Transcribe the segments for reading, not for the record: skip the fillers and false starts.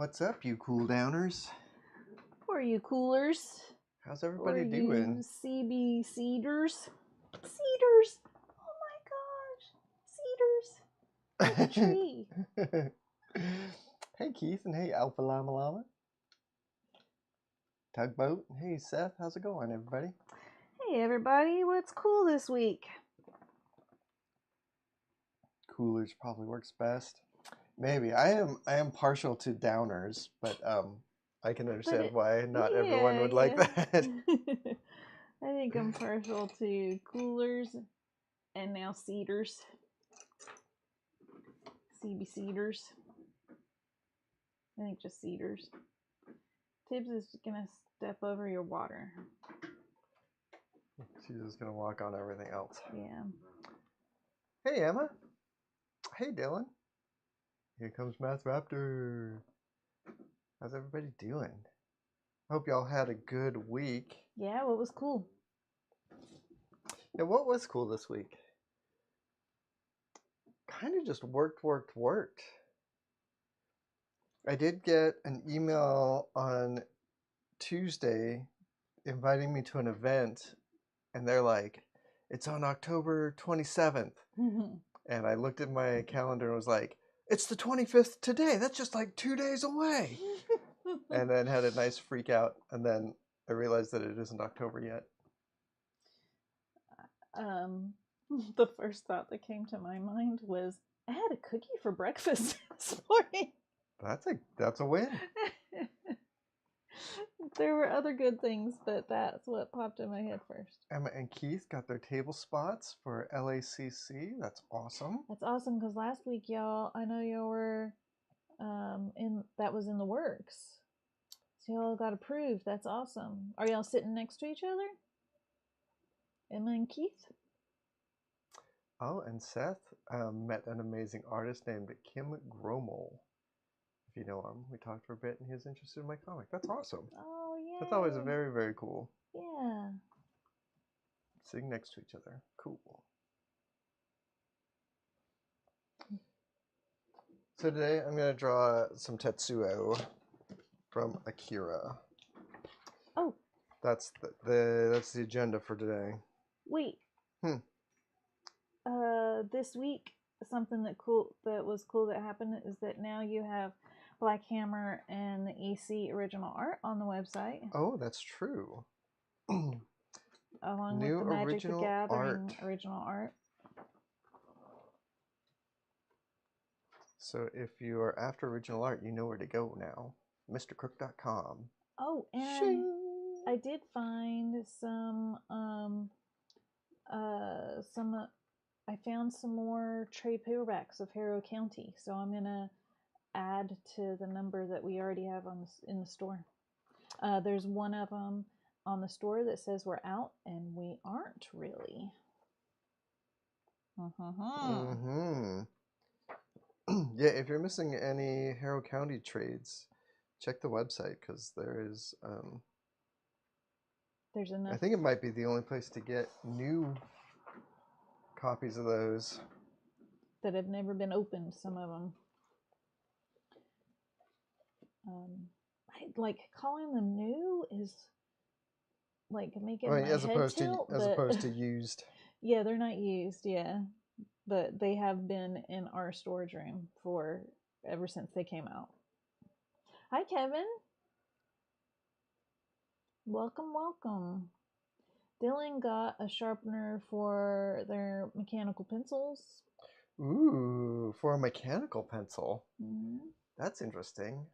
What's up, you cool downers? Who are you coolers? How's everybody Who are doing? you CB Cedars? Cedars! Oh my gosh! Cedars! Like a tree. Hey Keith and hey Alpha Llama Llama. Tugboat. Hey Seth, how's it going, everybody? Hey everybody, what's cool this week? Coolers probably works best. Maybe. I am partial to downers, but I can understand why not everyone would like that. I think I'm partial to coolers and now cedars. CB Cedars. I think just cedars. Tibbs is gonna step over your water. She's just gonna walk on everything else. Yeah. Hey Emma. Hey Dylan. Here comes Math Raptor. How's everybody doing? Hope y'all had a good week. Yeah, what was cool? Yeah, what was cool this week? Kind of just worked. I did get an email on Tuesday inviting me to an event, and they're like, it's on October 27th. And I looked at my calendar and was like, it's the 25th today. That's just like 2 days away. And then had a nice freak out, and then I realized that it isn't October yet. The first thought that came to my mind was, I had a cookie for breakfast this morning. That's a win. There were other good things, but that's what popped in my head first. Emma and Keith got their table spots for LACC. That's awesome. That's awesome, because last week, y'all, I know y'all were that was in the works. So y'all got approved. That's awesome. Are y'all sitting next to each other? Emma and Keith? Oh, and Seth met an amazing artist named Kim Gromel. If you know him, we talked for a bit, and he was interested in my comic. That's awesome. Oh, yeah. That's always very, very cool. Yeah. Sitting next to each other. Cool. So today I'm going to draw some Tetsuo from Akira. Oh. That's the agenda for today. Wait. This week, something that was cool that happened is that now you have Black Hammer and the EC original art on the website. Oh, that's true. Along New with the Magic the Gathering art. original art. So if you are after original art, you know where to go now. MrCrook.com. Oh, and I did find I found some more trade paperbacks of Harrow County, so I'm gonna add to the number that we already have in the store. There's one of them on the store that says we're out, and we aren't really. Yeah, if you're missing any Harrow County trades, check the website, because there's enough. I think it might be the only place to get new copies of those that have never been opened. Some of them. Like calling them new is like making my as head opposed tilt, to as opposed to used. Yeah, they're not used. Yeah, but they have been in our storage room ever since they came out. Hi, Kevin. Welcome. Dylan got a sharpener for their mechanical pencils. Ooh, for a mechanical pencil. Mm-hmm. That's interesting.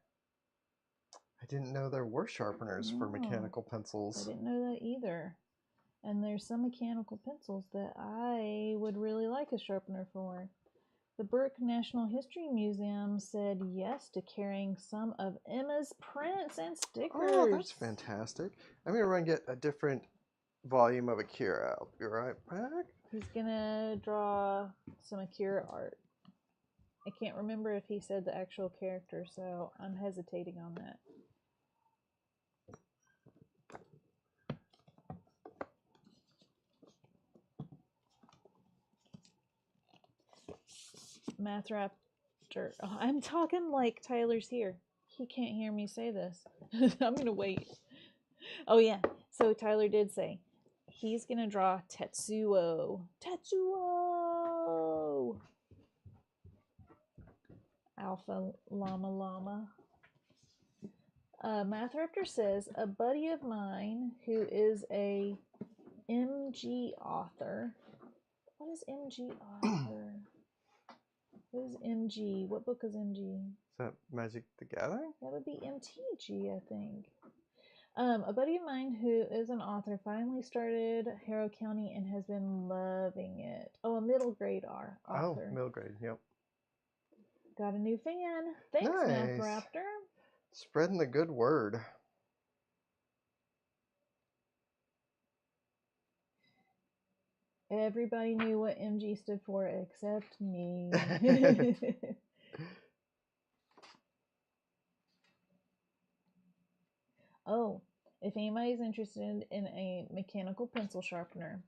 I didn't know there were sharpeners for mechanical pencils. I didn't know that either. And there's some mechanical pencils that I would really like a sharpener for. The Burke National History Museum said yes to carrying some of Emma's prints and stickers. Oh, that's fantastic. I'm going to run get a different volume of Akira. I'll be right back. He's going to draw some Akira art. I can't remember if he said the actual character, so I'm hesitating on that. Math Raptor. Oh, I'm talking like Tyler's here. he can't hear me say this. I'm going to wait. Oh, yeah. So Tyler did say he's going to draw Tetsuo. Tetsuo! Alpha Llama Llama. Math Raptor says, a buddy of mine who is a MG author. What is MG author? What is MG? What book is MG? Is that Magic the Gathering? That would be MTG, I think. A buddy of mine who is an author finally started Harrow County and has been loving it. Oh, a middle grade author. Oh, middle grade, yep. Got a new fan. Thanks, nice. Math Raptor. Spreading the good word. Everybody knew what MG stood for except me. Oh, if anybody's interested in a mechanical pencil sharpener,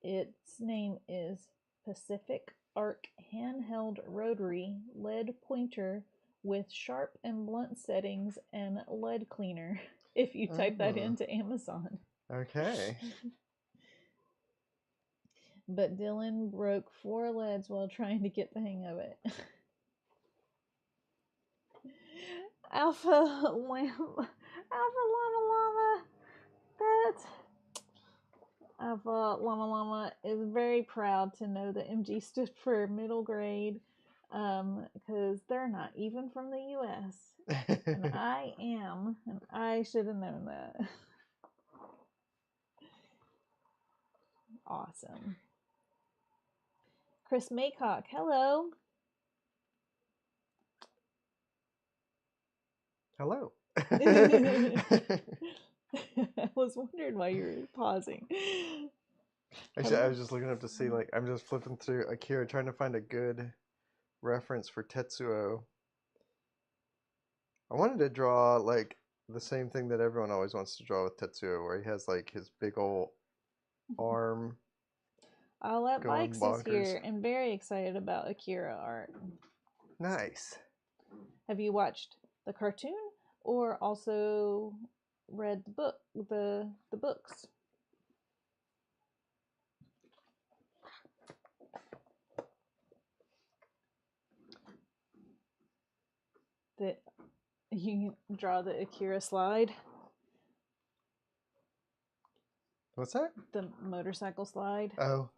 its name is Pacific Arc Handheld Rotary Lead Pointer with sharp and blunt settings and lead cleaner. If you type that into Amazon. Okay. But Dylan broke 4 leads while trying to get the hang of it. Alpha Llama. Alpha Llama Llama is very proud to know that MG stood for middle grade, because they're not even from the U.S. And I am, and I should have known that. Awesome. Chris Maycock, hello. Hello. I was wondering why you were pausing. Actually, I was just looking up to see, like, I'm just flipping through Akira, trying to find a good reference for Tetsuo. I wanted to draw, like, the same thing that everyone always wants to draw with Tetsuo, where he has, like, his big old arm. All that Bikes is here and very excited about Akira art. Nice. Have you watched the cartoon or also read the book, the books? That you can draw the Akira slide. What's that? The motorcycle slide. Oh.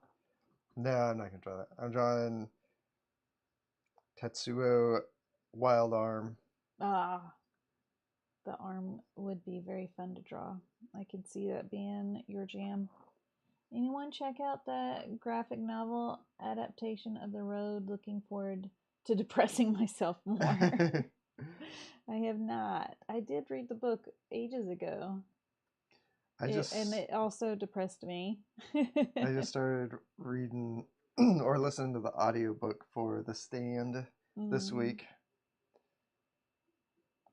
No, I'm not going to draw that. I'm drawing Tetsuo Wild Arm. Ah. The arm would be very fun to draw. I could see that being your jam. Anyone check out that graphic novel adaptation of The Road? Looking forward to depressing myself more. I have not. I did read the book ages ago. And it also depressed me. I just started reading or listening to the audiobook for The Stand this week.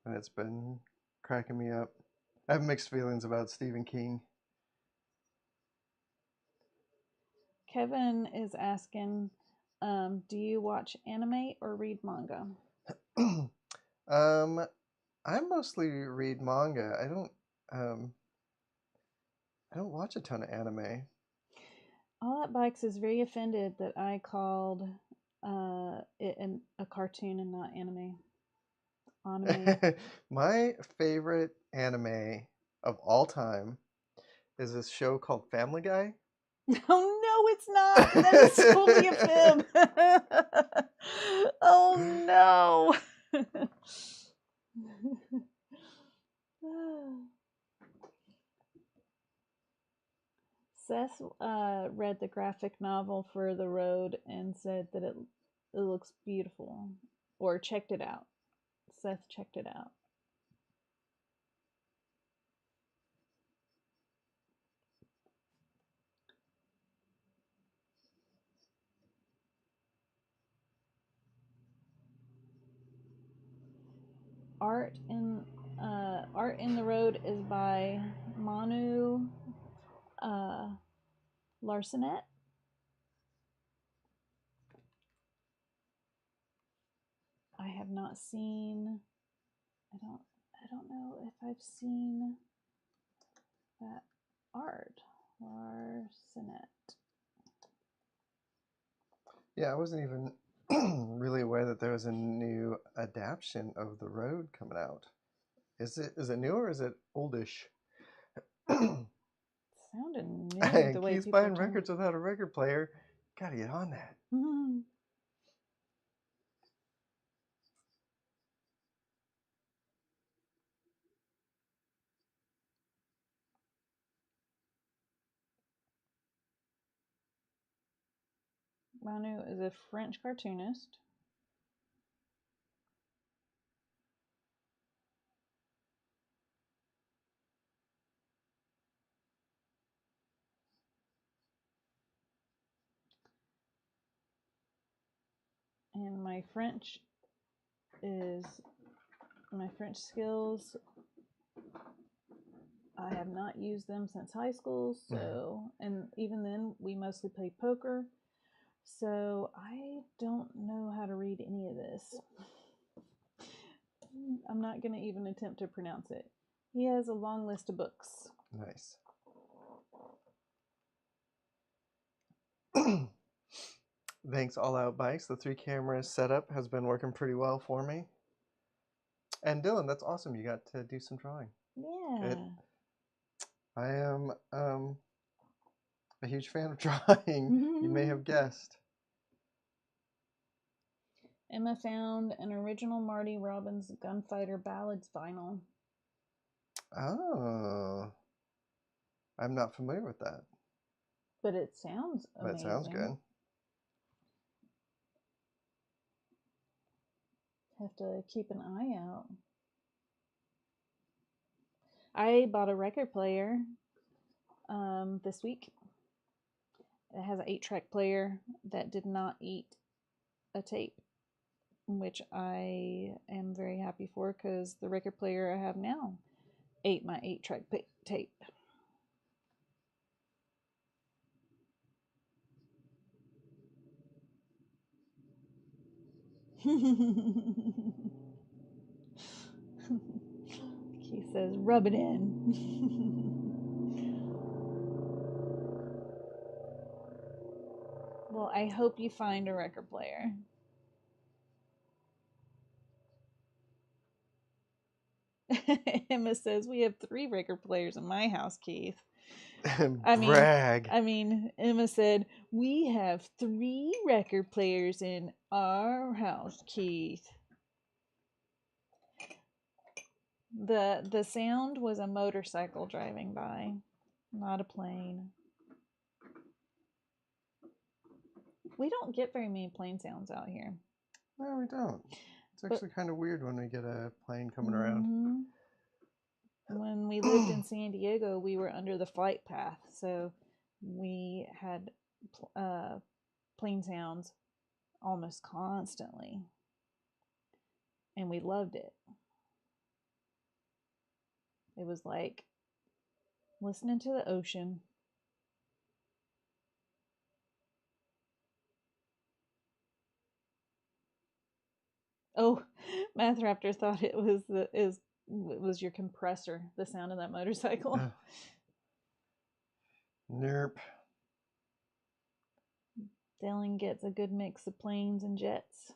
And it's been cracking me up. I have mixed feelings about Stephen King. Kevin is asking, do you watch anime or read manga? I mostly read manga. I don't watch a ton of anime. All That Bikes is very offended that I called it a cartoon and not anime. My favorite anime of all time is this show called Family Guy. Oh no, it's not. That is totally a fib. Oh no. Seth read the graphic novel for The Road and said that it looks beautiful, or checked it out. Seth checked it out. Art in the Road is by Manu Larsenet. I have not seen I don't know if I've seen that art. Larsenet. Yeah, I wasn't even really aware that there was a new adaptation of The Road coming out. Is it new or is it oldish? Sounded new the way Keith's people buying are records without a record player. Gotta get on that. Manu is a French cartoonist. And my French skills, I have not used them since high school, so, and even then we mostly played poker, so I don't know how to read any of this. I'm not going to even attempt to pronounce it. He has a long list of books. Nice. Thanks, All Out Bikes. The 3-camera setup has been working pretty well for me. And Dylan, that's awesome. You got to do some drawing. Yeah. I am a huge fan of drawing. You may have guessed. Emma found an original Marty Robbins Gunfighter Ballads vinyl. Oh. I'm not familiar with that. But it sounds amazing. That sounds good. Have to keep an eye out. I bought a record player this week. It has an 8-track player that did not eat a tape, which I am very happy for because the record player I have now ate my 8-track tape. He says, rub it in. Well, I hope you find a record player. Emma says, we have 3 record players in my house, Keith. Brag. I mean, Emma said, we have 3 record players in our house, Keith. The sound was a motorcycle driving by, not a plane. We don't get very many plane sounds out here. No, we don't. It's actually kind of weird when we get a plane coming around. When we lived in San Diego, we were under the flight path, so we had plane sounds almost constantly, and we loved it. It was like listening to the ocean. Oh, Math Raptor thought it was your compressor, the sound of that motorcycle. Nerp. Dylan gets a good mix of planes and jets.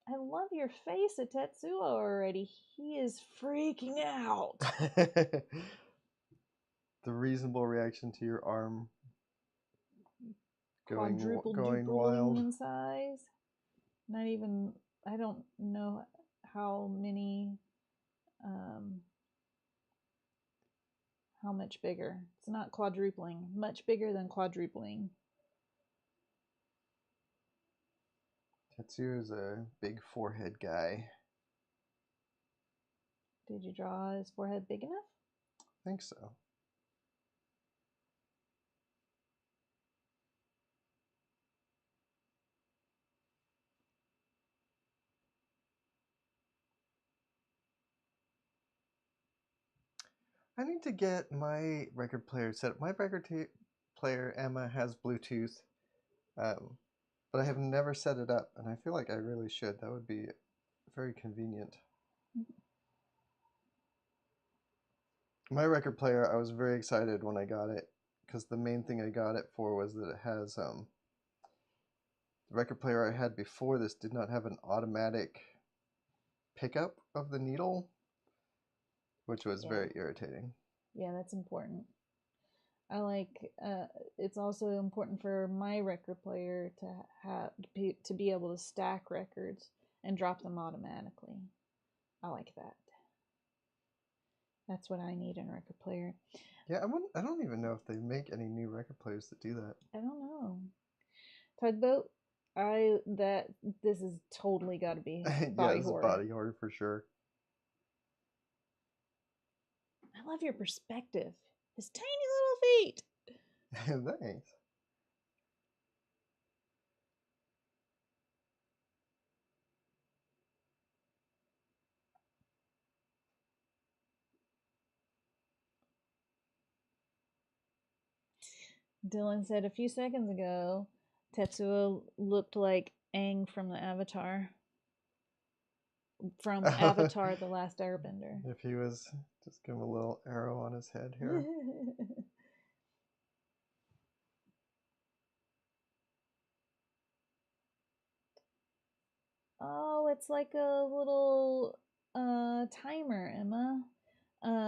I love your face at Tetsuo already. He is freaking out. The reasonable reaction to your arm going wild in size. Not even, I don't know how many, how much bigger. It's not quadrupling. Much bigger than quadrupling. Tetsuo is a big forehead guy. Did you draw his forehead big enough? I think so. I need to get my record player set up. My record player, Emma, has Bluetooth, but I have never set it up, and I feel like I really should. That would be very convenient. My record player, I was very excited when I got it because the main thing I got it for was that it has the record player I had before this did not have an automatic pickup of the needle, which was very irritating. Yeah, that's important. I like. It's also important for my record player to be able to stack records and drop them automatically. I like that. That's what I need in a record player. Yeah, I don't even know if they make any new record players that do that. I don't know. Tugboat. This has totally got to be body it's horror. A body horror for sure. I love your perspective. His tiny little feet. Thanks. Dylan said a few seconds ago, Tetsuo looked like Aang from the Avatar. From Avatar, The Last Airbender. If he was, just give him a little arrow on his head here. Oh, it's like a little timer, Emma.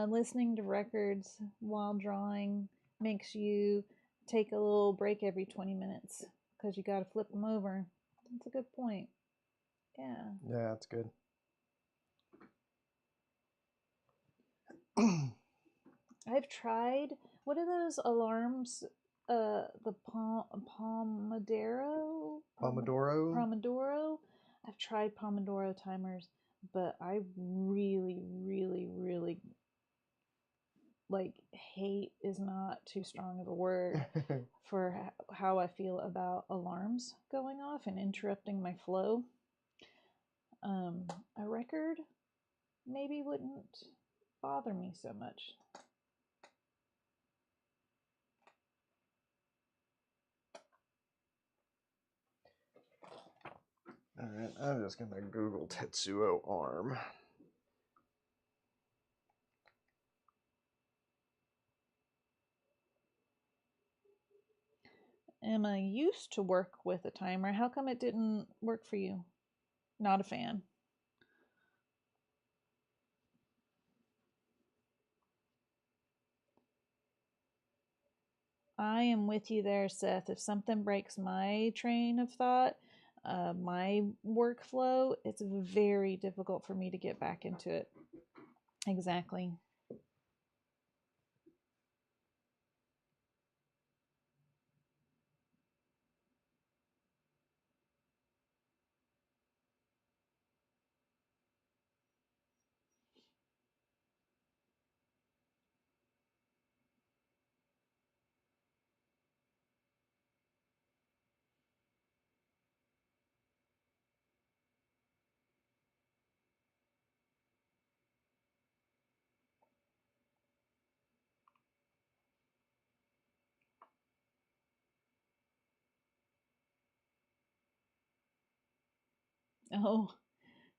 Listening to records while drawing makes you take a little break every 20 minutes because you got to flip them over. That's a good point. Yeah. Yeah, that's good. I've tried. What are those alarms? The Pomodoro. Pomodoro. I've tried Pomodoro timers, but I really, really, really like hate is not too strong of a word for how I feel about alarms going off and interrupting my flow. A record maybe wouldn't bother me so much. Alright, I'm just gonna Google Tetsuo arm. Emma used to work with a timer. How come it didn't work for you? Not a fan. I am with you there, Seth. If something breaks my train of thought, my workflow, it's very difficult for me to get back into it. Exactly. Oh,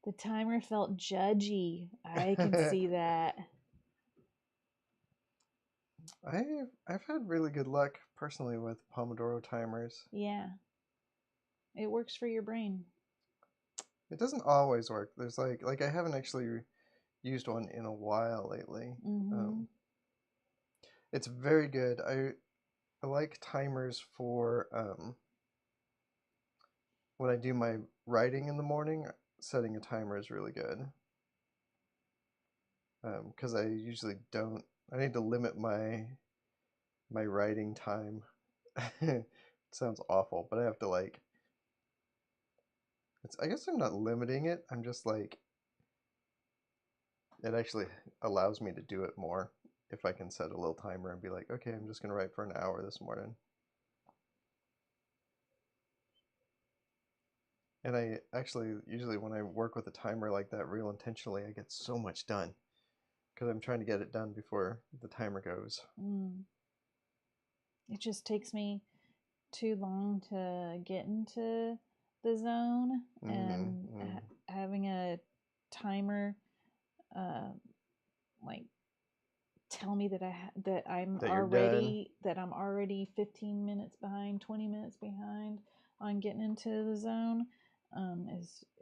the timer felt judgy. I can see that. I've had really good luck personally with Pomodoro timers. Yeah. It works for your brain. It doesn't always work. There's like I haven't actually used one in a while lately. Mm-hmm. It's very good. I like timers for when I do my writing in the morning. Setting a timer is really good because I usually don't. I need to limit my writing time. It sounds awful, but I have to like. I guess I'm not limiting it. I'm just like. It actually allows me to do it more if I can set a little timer and be like, okay, I'm just gonna write for an hour this morning. And I actually, usually when I work with a timer like that real intentionally, I get so much done because I'm trying to get it done before the timer goes. It just takes me too long to get into the zone, and having a timer, like tell me that I'm That you're already 15 minutes behind, 20 minutes behind on getting into the zone,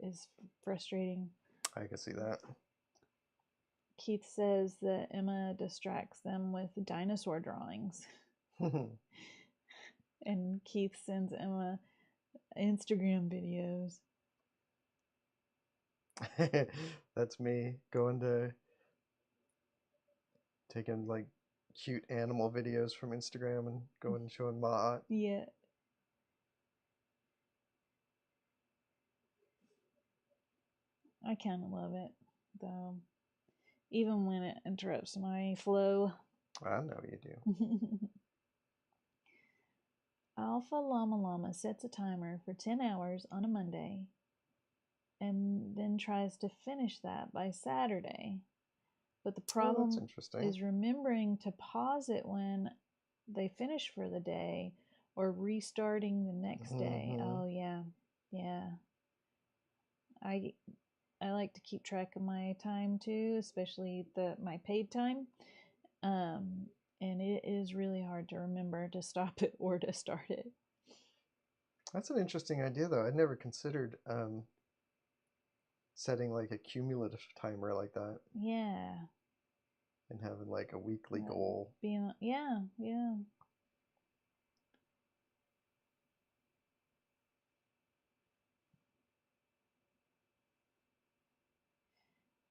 is frustrating. I can see that. Keith says that Emma distracts them with dinosaur drawings. And Keith sends Emma Instagram videos. That's me going to taking like cute animal videos from Instagram and going and showing Ma. Yeah. I kind of love it, though. Even when it interrupts my flow. I know you do. Alpha Llama Llama sets a timer for 10 hours on a Monday and then tries to finish that by Saturday. But the problem is remembering to pause it when they finish for the day or restarting the next day. Oh, yeah. Yeah. I like to keep track of my time too, especially my paid time. And it is really hard to remember to stop it or to start it. That's an interesting idea, though. I'd never considered setting like a cumulative timer like that. Yeah. And having like a weekly goal. Yeah.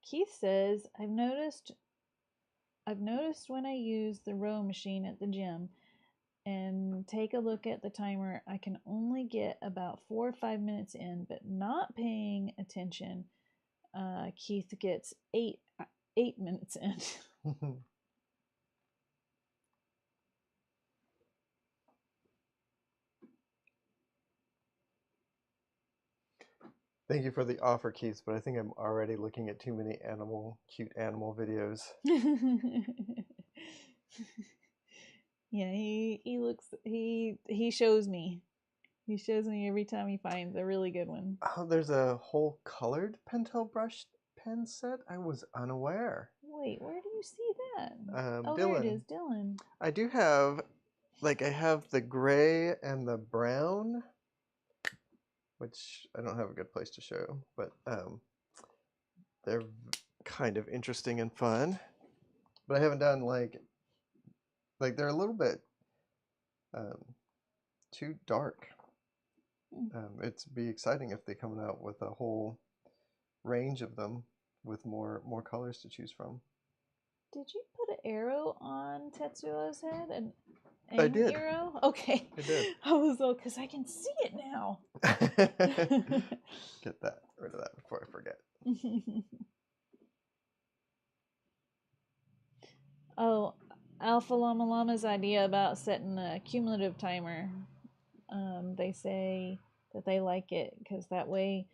Keith says, I've noticed when I use the row machine at the gym and take a look at the timer, I can only get about 4 or 5 minutes in, but not paying attention, Keith gets 8 minutes in. Thank you for the offer, Keith, but I think I'm already looking at too many cute animal videos. Yeah, he shows me. He shows me every time he finds a really good one. Oh, there's a whole colored Pentel brush pen set? I was unaware. Wait, where do you see that? Dylan. There it is, Dylan. I do have, I have the gray and the brown, which I don't have a good place to show, but they're kind of interesting and fun. But I haven't done like they're a little bit too dark. It'd be exciting if they come out with a whole range of them with more colors to choose from. Did you put an arrow on Tetsuo's head? I did. Arrow? Okay. I did. I was like, because I can see it now. Get rid of that before I forget. Oh, Alpha Llama Llama's idea about setting a cumulative timer. They say that they like it because that way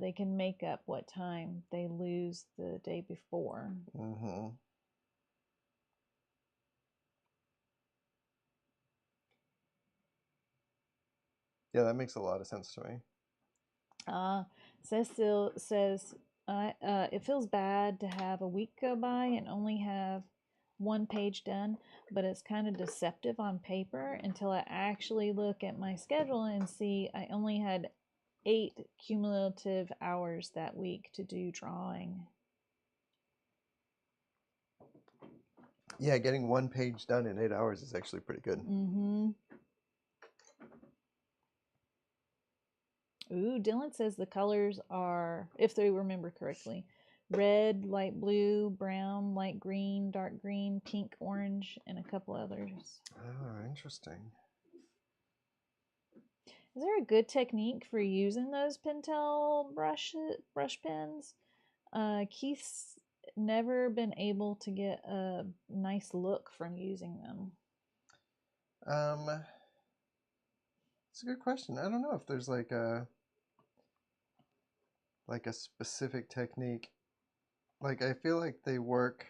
they can make up what time they lose the day before. Mm-hmm. Yeah, that makes a lot of sense to me. Cecil says it feels bad to have a week go by and only have one page done, but it's kind of deceptive on paper until I actually look at my schedule and see I only had 8 cumulative hours that week to do drawing. Yeah, getting one page done in 8 hours is actually pretty good. Mm-hmm. Ooh, Dylan says the colors are, if they remember correctly, red, light blue, brown, light green, dark green, pink, orange, and a couple others. Oh, interesting. Is there a good technique for using those Pentel brush pens? Keith's never been able to get a nice look from using them. It's a good question. I don't know if there's like a specific technique. Like I feel like they work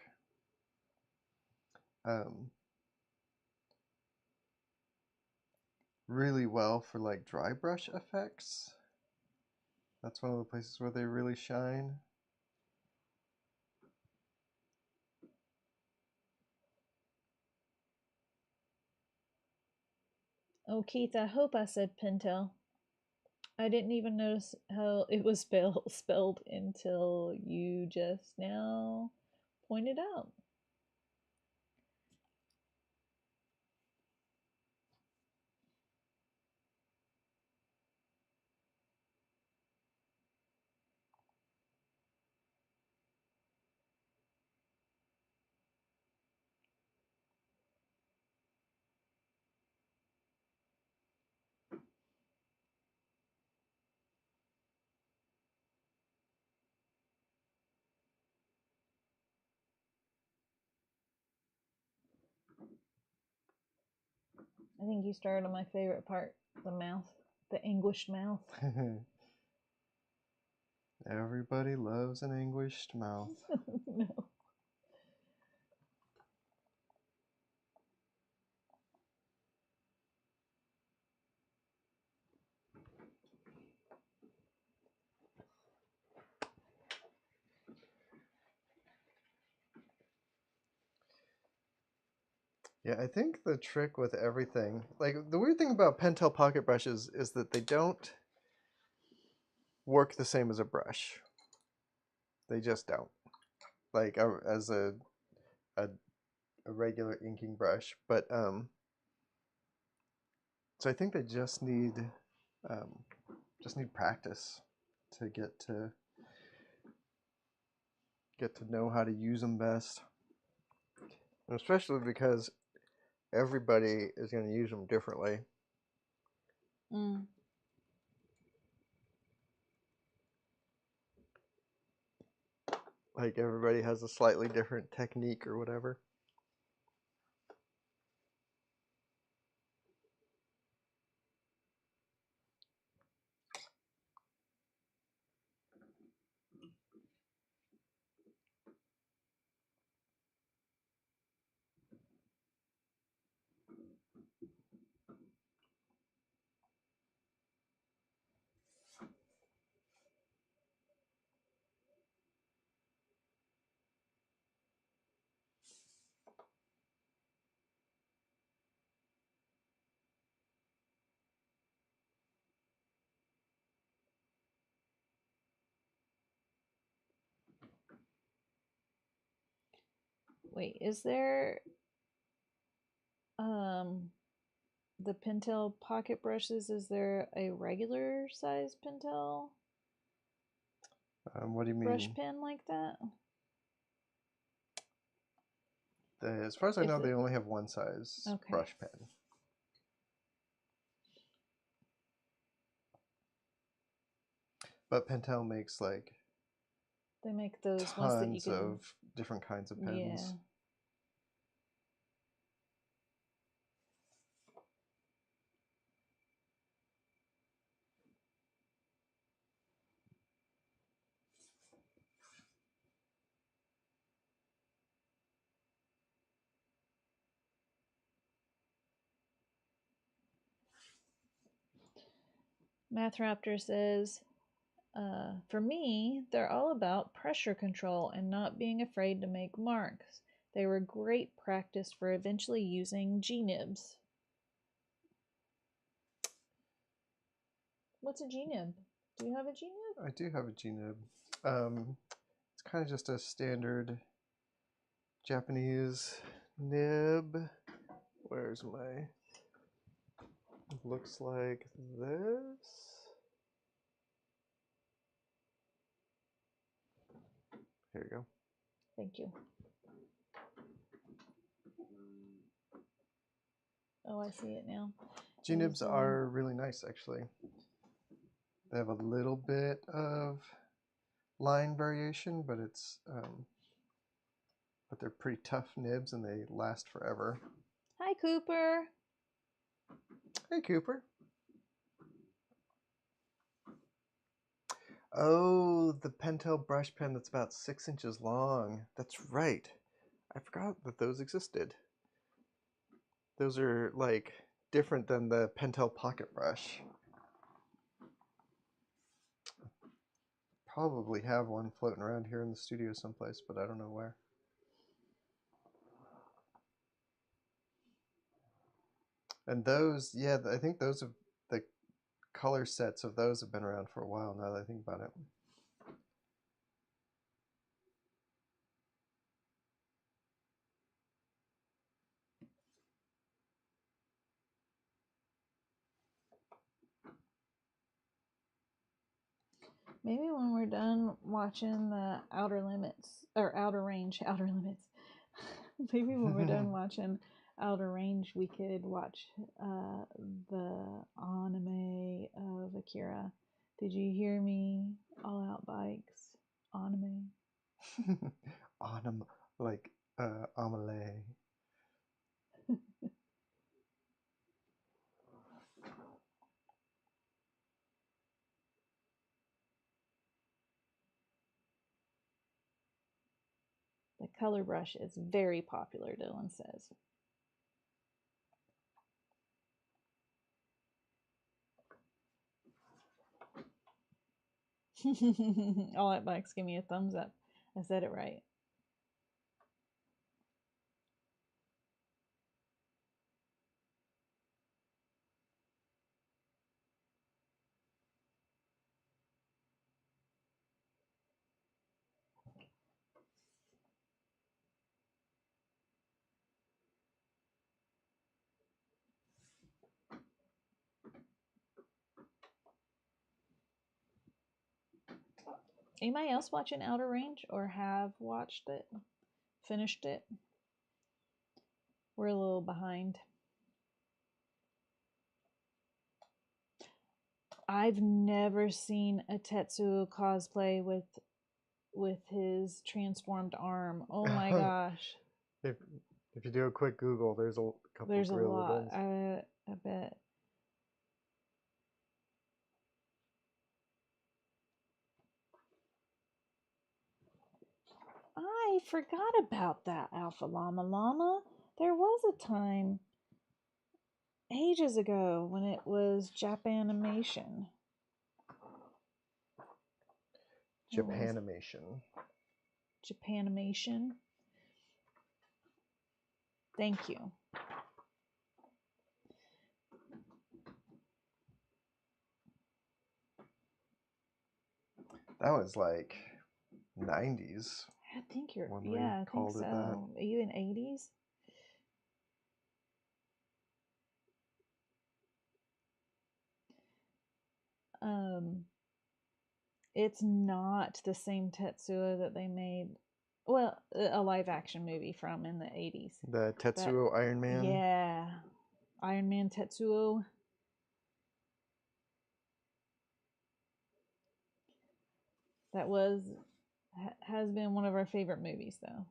really well for like dry brush effects. That's one of the places where they really shine. Oh, Keith, I hope I said Pentel. I didn't even notice how it was spelled until you just now pointed out. I think you started on my favorite part, the mouth, the anguished mouth. Everybody loves an anguished mouth. No. Yeah, I think the trick with everything, like the weird thing about Pentel pocket brushes is that they don't work the same as a brush. They just don't. Like as a regular inking brush, but so I think they just need practice to get to know how to use them best, and especially because everybody is going to use them differently. Mm. Like everybody has a slightly different technique or whatever. Wait, is there the Pentel pocket brushes? Is there a regular size Pentel What do you mean? brush pen like that? As far as I know, they only have one size brush pen. But Pentel makes like they make those tons ones that you can of different kinds of pens. Yeah. Mathraptor says, for me, they're all about pressure control and not being afraid to make marks. They were great practice for eventually using G-nibs. What's a G-nib? Do you have a G-nib? I do have a G-nib. It's kind of just a standard Japanese nib. Where's my... It looks like this. Here you go. Thank you. Oh, I see it now. G-nibs are really nice, actually. They have a little bit of line variation, but it's but they're pretty tough nibs and they last forever. Hi, Cooper. Hey, Cooper. Oh, the Pentel brush pen that's about 6 inches long. That's right. I forgot that those existed. Those are like different than the Pentel pocket brush. Probably have one floating around here in the studio someplace, but I don't know where. And those, yeah, I think those have the color sets of those have been around for a while now that I think about it. Maybe when we're done watching the Outer Limits or Outer Range, Outer Limits. Maybe when we're done watching Outer Range, we could watch the anime of Akira. Did you hear me? All Out Bikes anime. Anime, like Amelie. The color brush is very popular, Dylan says. All Out Bikes, give me a thumbs up. I said it right. Anybody else watching Outer Range or have watched it? Finished it? We're a little behind. I've never seen a Tetsuo cosplay with his transformed arm. Oh my gosh. If you do a quick Google, there's a couple There's a real lot. ones. I bet. I forgot about that, Alpha Llama Llama. There was a time ages ago when it was Japanimation. Japanimation. Japanimation. Thank you. That was like 90s. I think you're, when yeah, I think called it so. that. Even 80s? It's not the same Tetsuo that they made, well, a live action movie from in the 80s. The Tetsuo Iron Man. Yeah. Iron Man Tetsuo. That has been one of our favorite movies, though.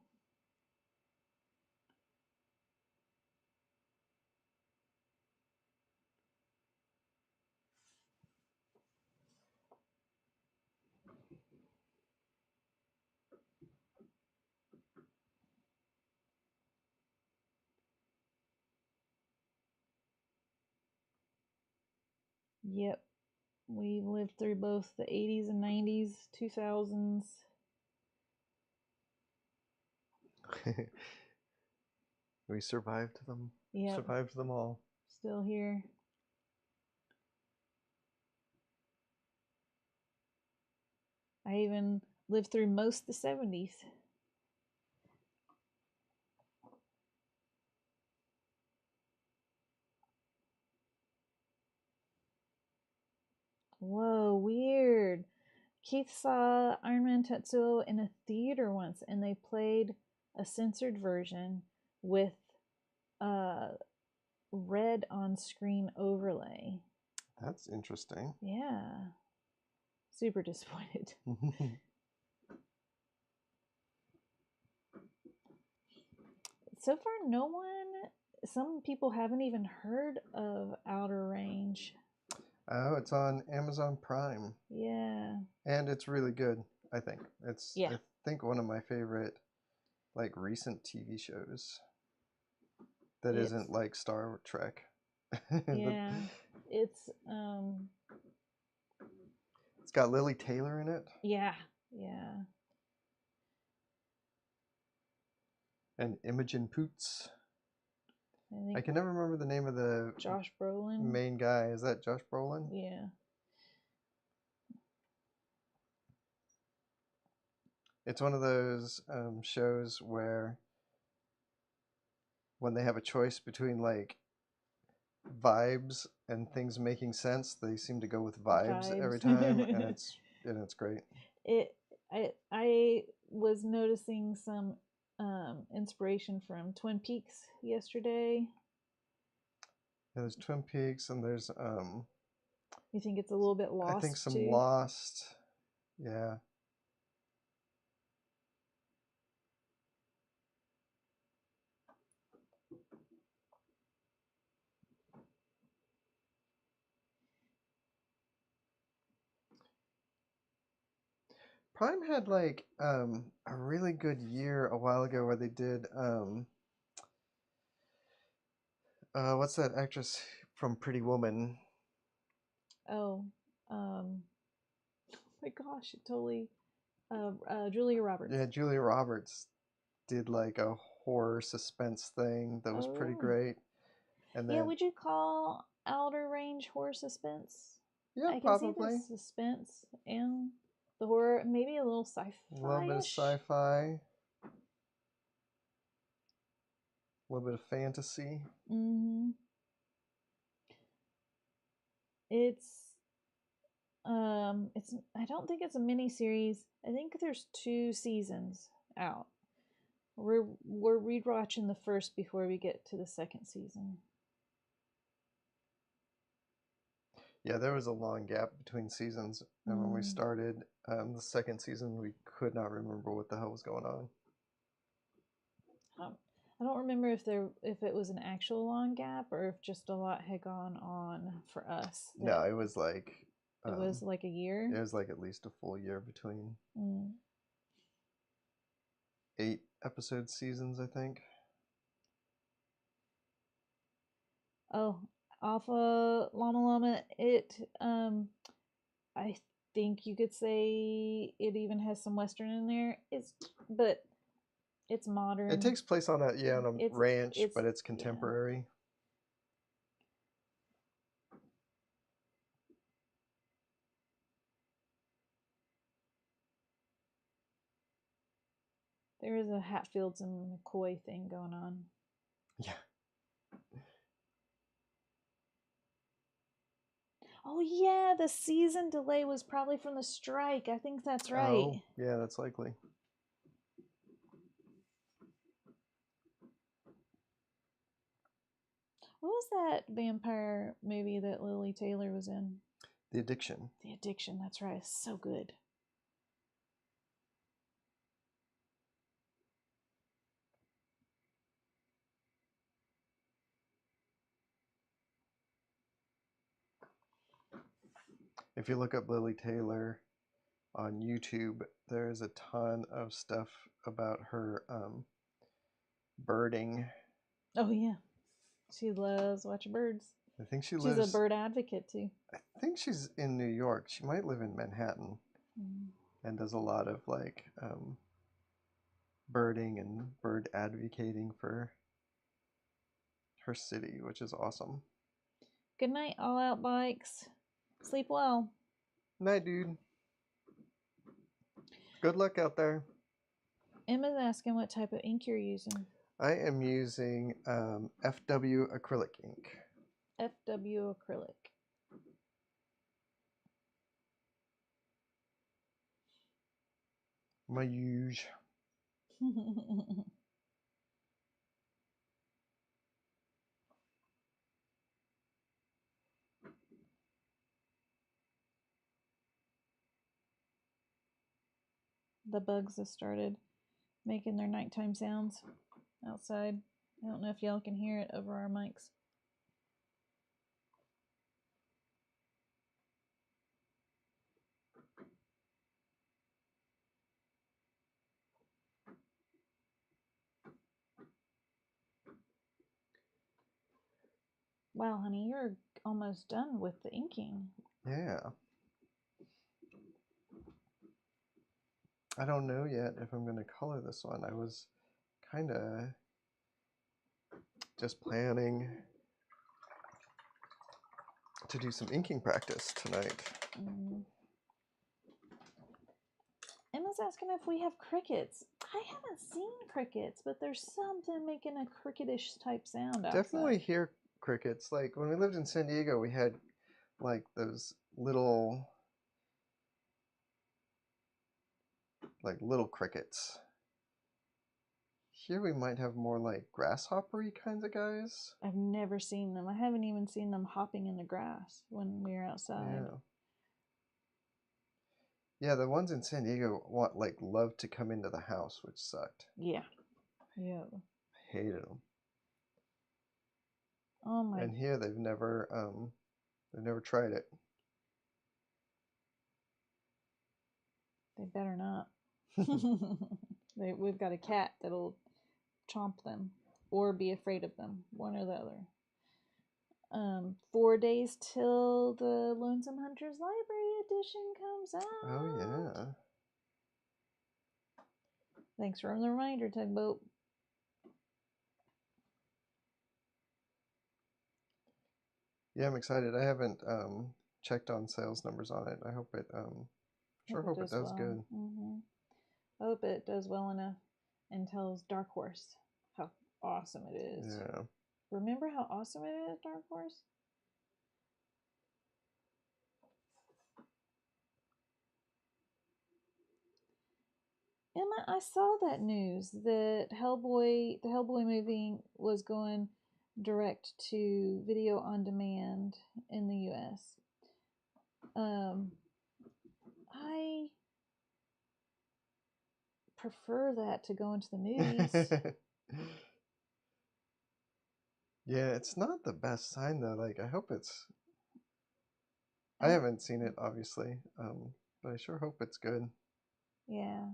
Yep. We lived through both the 80s and 90s, 2000s. We survived them. Yep. Survived them all. Still here. I even lived through most of the 70s. Whoa, weird. Keith saw Iron Man Tetsuo in a theater once, and they played a censored version with red on-screen overlay. That's interesting. Yeah. Super disappointed. So far, some people haven't even heard of Outer Range. Oh, it's on Amazon Prime. Yeah. And it's really good, I think. Yeah. I think one of my favorite like recent TV shows that isn't like Star Trek. Yeah. It's got Lily Taylor in it. Yeah. Yeah. And Imogen Poots. I think I can never remember the name of the Josh Brolin. main guy. Is that Josh Brolin? Yeah. It's one of those shows where when they have a choice between like vibes and things making sense, they seem to go with vibes every time, and it's great. I was noticing some inspiration from Twin Peaks yesterday. Yeah, there's Twin Peaks, and there's You think it's a little bit Lost? I think some too? Lost. Yeah. Prime had like a really good year a while ago where they did what's that actress from Pretty Woman? Oh, my gosh, it totally. Julia Roberts. Yeah, Julia Roberts did like a horror suspense thing that was pretty Oh. great. And then Yeah, would you call Outer Range horror suspense? yeah, I can probably see the suspense and the horror, maybe a little sci-fi. a little bit of sci-fi, a little bit of fantasy. Mm-hmm. It's I don't think it's a mini series. I think there's 2 seasons out. We're rewatching the first before we get to the second season. Yeah, there was a long gap between seasons, and when we started the second season, we could not remember what the hell was going on. I don't remember if it was an actual long gap or if just a lot had gone on for us. No, it was like it was like a year. It was like at least a full year between 8 episode seasons, I think. Oh, Alpha Llama Llama. I think you could say it even has some Western in there. But it's modern. It takes place on a ranch, but it's contemporary. Yeah. There is a Hatfields and McCoy thing going on. Yeah. Oh yeah, the season delay was probably from the strike. I think that's right. Oh, yeah, that's likely. What was that vampire movie that Lily Taylor was in? The Addiction. The Addiction, that's right. It's so good. If you look up Lily Taylor on YouTube, there's a ton of stuff about her birding. Oh yeah, she loves watching birds. I think she's a bird advocate too. I think she's in New York. She might live in Manhattan, and does a lot of like birding and bird advocating for her city, which is awesome. Good night, All Out Bikes. Sleep well. Night, dude. Good luck out there. Emma's asking what type of ink you're using. I am using FW acrylic ink. FW acrylic. My huge. The bugs have started making their nighttime sounds outside. I don't know if y'all can hear it over our mics. Wow, honey, you're almost done with the inking. Yeah. I don't know yet if I'm going to color this one. I was kind of just planning to do some inking practice tonight. Emma's asking if we have crickets. I haven't seen crickets, but there's something making a cricketish type sound outside. Definitely hear crickets. Like when we lived in San Diego, we had like those little crickets. Here we might have more like grasshoppery kinds of guys. I've never seen them. I haven't even seen them hopping in the grass when we were outside. Yeah, the ones in San Diego love to come into the house, which sucked. Yeah. I hated them. Oh my. And here they've never tried it. They better not. We've got a cat that'll chomp them or be afraid of them, one or the other. 4 days till the Lonesome Hunters Library Edition comes out. Oh yeah. Thanks for the reminder, Tugboat. Yeah, I'm excited. I haven't checked on sales numbers on it. I hope it hope it does well. good. I hope it does well enough and tells Dark Horse how awesome it is. Yeah. Remember how awesome it is, Dark Horse? Emma, I saw that news that the Hellboy movie was going direct to video on demand in the US. I prefer that to go into the movies. Yeah, it's not the best sign though. Like, I hope it's. I haven't seen it, obviously, but I sure hope it's good. Yeah.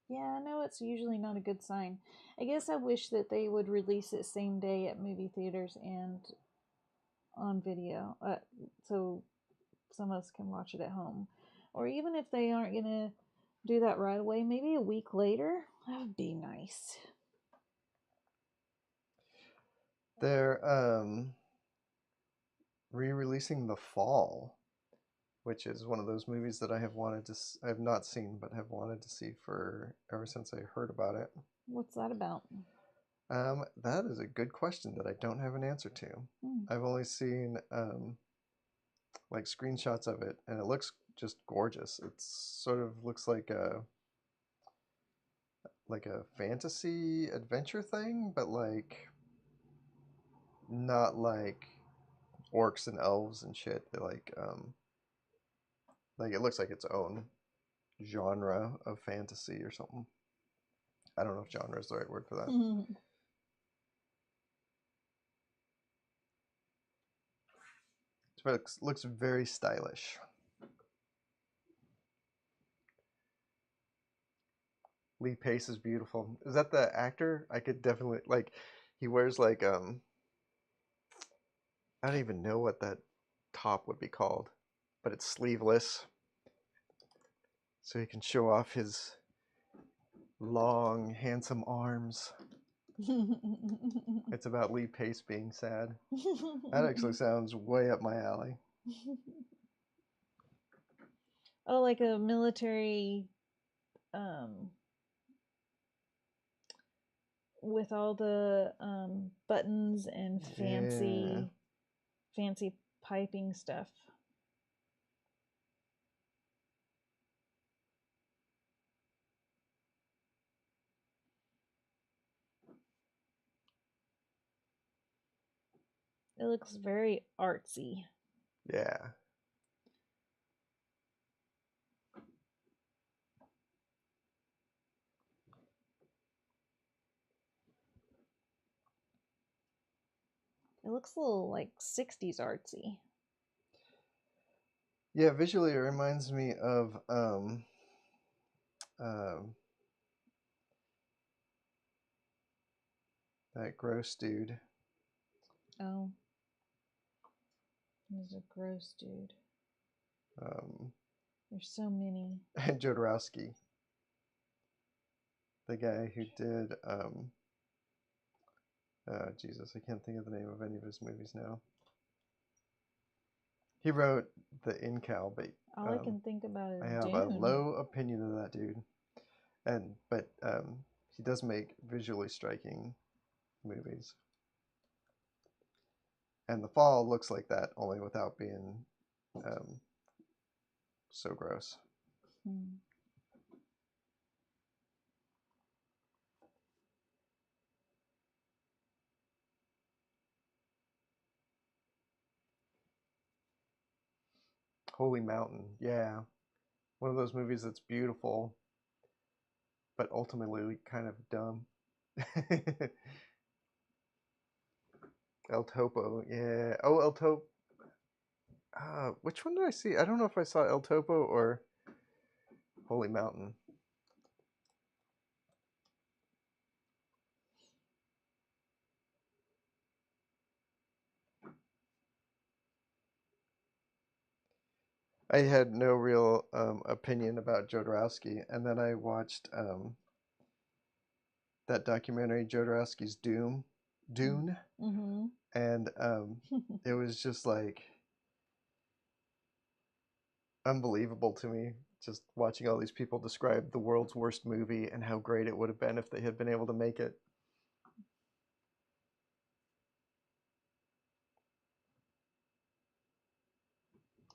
Yeah, I know it's usually not a good sign. I guess I wish that they would release it same day at movie theaters and on video, so some of us can watch it at home. Or even if they aren't going to do that right away, maybe a week later. That would be nice. They're re-releasing The Fall, which is one of those movies that I have not seen, but have wanted to see ever since I heard about it. What's that about? That is a good question that I don't have an answer to. I've only seen like screenshots of it, and it looks just gorgeous. It sort of looks like a fantasy adventure thing, but like not like orcs and elves and shit. Like it looks like its own genre of fantasy or something. I don't know if genre is the right word for that. But it looks very stylish. Lee Pace is beautiful. Is that the actor? I could definitely like. He wears like I don't even know what that top would be called, but it's sleeveless, so he can show off his long, handsome arms. It's about Lee Pace being sad. That actually sounds way up my alley. Oh, like a military, with all the buttons and fancy piping stuff. It looks very artsy. Yeah. It looks a little like 60s artsy. Yeah, visually it reminds me of that gross dude. Oh. He's a gross dude. There's so many. Jodorowsky. The guy who did Jesus, I can't think of the name of any of his movies now. He wrote the Incal, but all I can think about is I have Dune. a low opinion of that dude. But he does make visually striking movies. And The Fall looks like that, only without being so gross. Holy Mountain, yeah. One of those movies that's beautiful, but ultimately kind of dumb. El Topo, yeah. Oh, El Topo. Which one did I see? I don't know if I saw El Topo or Holy Mountain. I had no real opinion about Jodorowsky, and then I watched that documentary, Jodorowsky's Dune, Mm-hmm. and it was just like unbelievable to me, just watching all these people describe the world's worst movie and how great it would have been if they had been able to make it.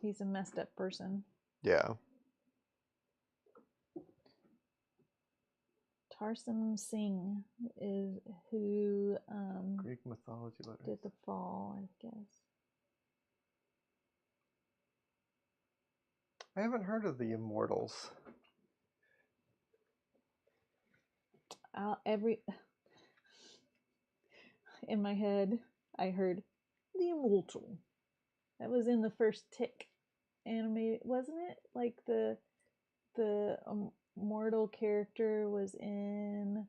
He's a messed up person. Yeah. Tarsem Singh is who Greek mythology letters. did The Fall, I guess. I haven't heard of the Immortals. In my head, I heard the Immortal. That was in the first Tick anime, wasn't it? Like the immortal character was in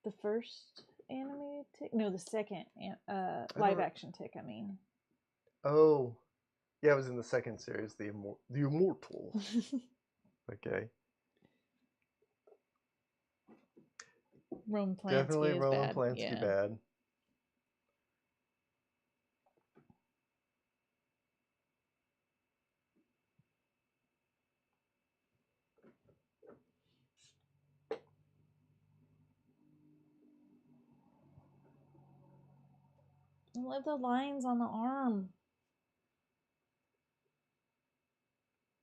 the first anime Tick. No, the second live action Tick. I mean. Oh, yeah, it was in the second series, the Immortal. Okay. Roman Polanski Definitely is Roman bad. Polanski bad. I love the lines on the arm.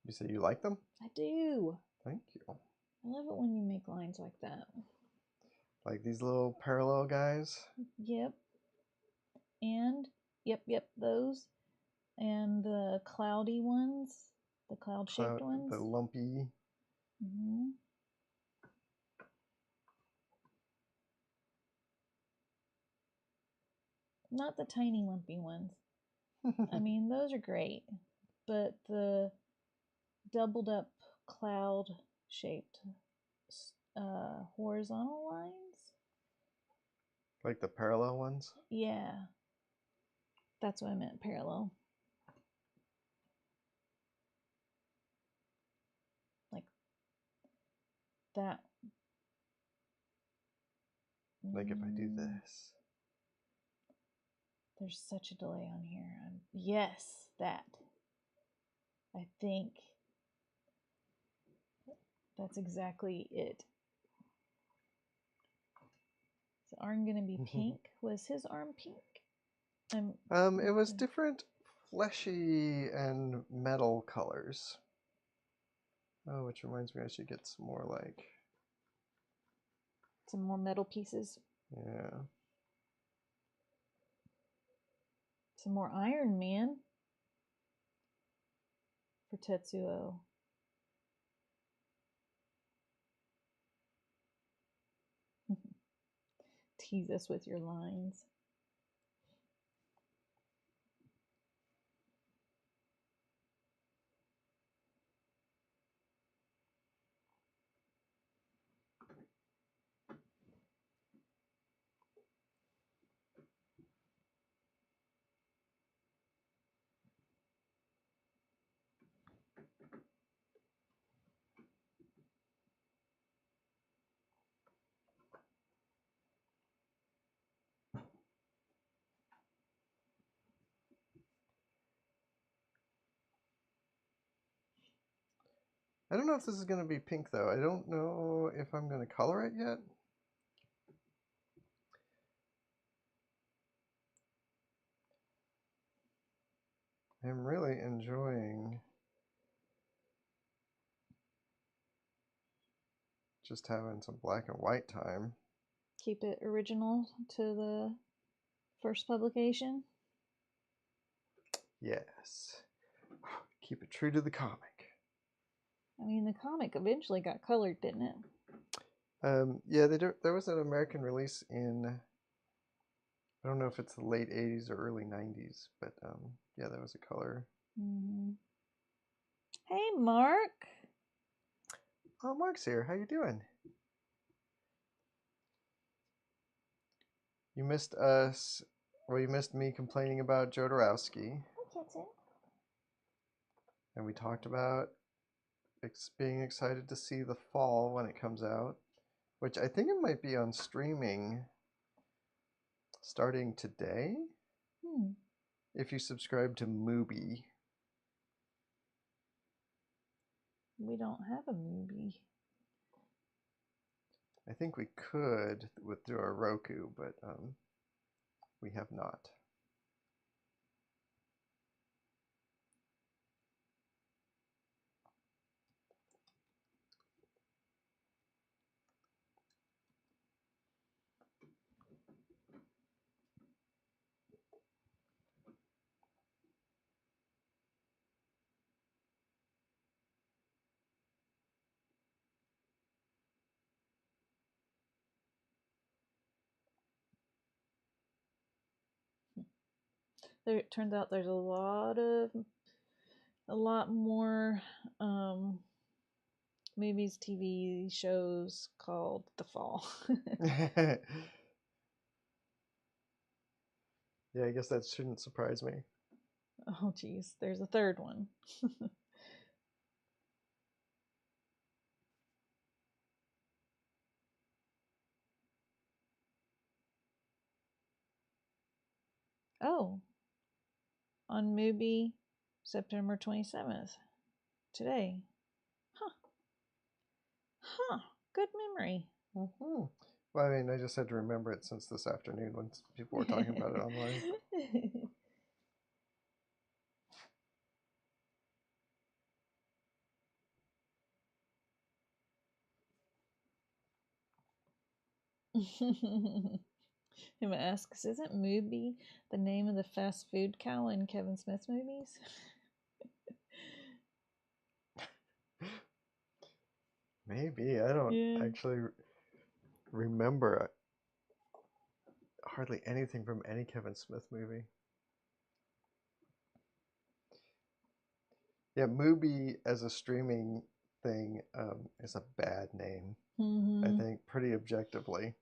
You say you like them? I do. Thank you. I love it when you make lines like that. Like these little parallel guys? Yep. And, yep, those. And the cloudy ones. The cloud-shaped ones. The lumpy. Mm-hmm. Not the tiny lumpy ones. I mean, those are great. But the doubled up cloud shaped horizontal lines. Like the parallel ones? Yeah. That's what I meant, parallel. Like that. Like if I do this. There's such a delay on here. Yes, that. I think that's exactly it. Is the arm gonna be pink? Was his arm pink? It was different fleshy and metal colors. Oh, which reminds me I should get some more some more metal pieces. Yeah. Some more Iron Man for Tetsuo. Tease us with your lines. I don't know if this is going to be pink, though. I don't know if I'm going to color it yet. I'm really enjoying just having some black and white time. Keep it original to the first publication. Yes. Keep it true to the comic. I mean, the comic eventually got colored, didn't it? Yeah, there was an American release in, I don't know if it's the late 80s or early 90s, but yeah, there was a color. Mm-hmm. Hey, Mark. Oh, Mark's here. How you doing? You missed us. Well, you missed me complaining about Jodorowsky. And we talked about being excited to see The Fall when it comes out, which I think it might be on streaming starting today. If you subscribe to Mubi. We don't have a Mubi. I think we could through our Roku, but we have not. It turns out there's a lot more movies, TV shows called The Fall. Yeah, I guess that shouldn't surprise me. Oh, geez, there's a third one. Oh, on Mubi, September 27th, today. Huh, good memory. Mm-hmm. Well, I mean, I just had to remember it since this afternoon when people were talking about it online. Him asks, isn't Mubi the name of the fast food cow in Kevin Smith movies? Maybe. I don't actually remember hardly anything from any Kevin Smith movie. Yeah, Mubi as a streaming thing is a bad name, I think, pretty objectively.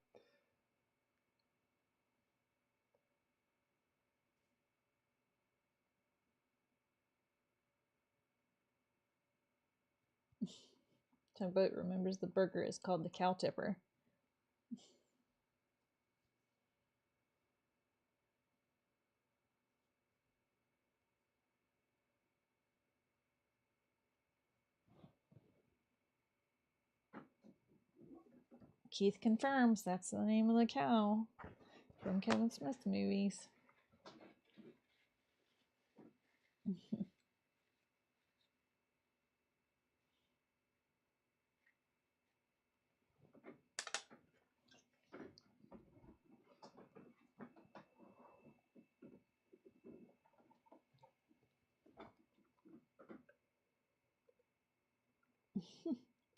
Tugboat remembers the burger is called the cow tipper. Keith confirms that's the name of the cow from Kevin Smith movies.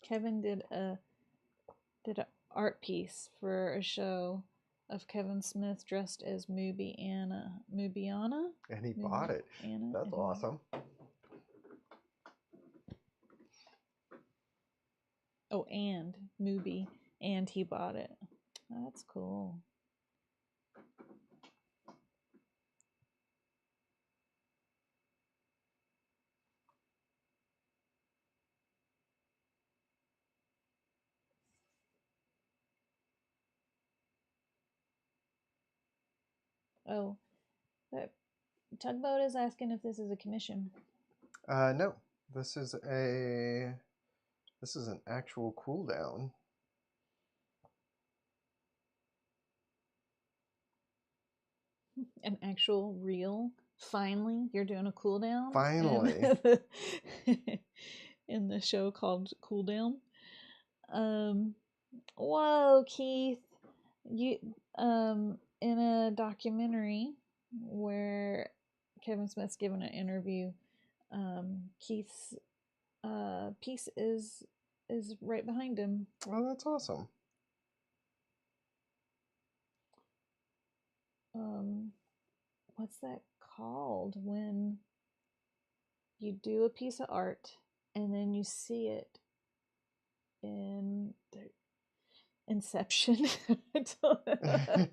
Kevin did an art piece for a show of Kevin Smith dressed as Mubiana. And he bought it. That's awesome. Oh, and Mubi, and he bought it. That's cool. Oh, that Tugboat is asking if this is a commission. No, this is a This is an actual cooldown. An actual real. Finally, you're doing a cooldown. Finally. In the show called Cooldown. Whoa, Keith. You in a documentary where Kevin Smith's given an interview, Keith's piece is right behind him. Oh, that's awesome. What's that called when you do a piece of art and then you see it in Inception? I don't know.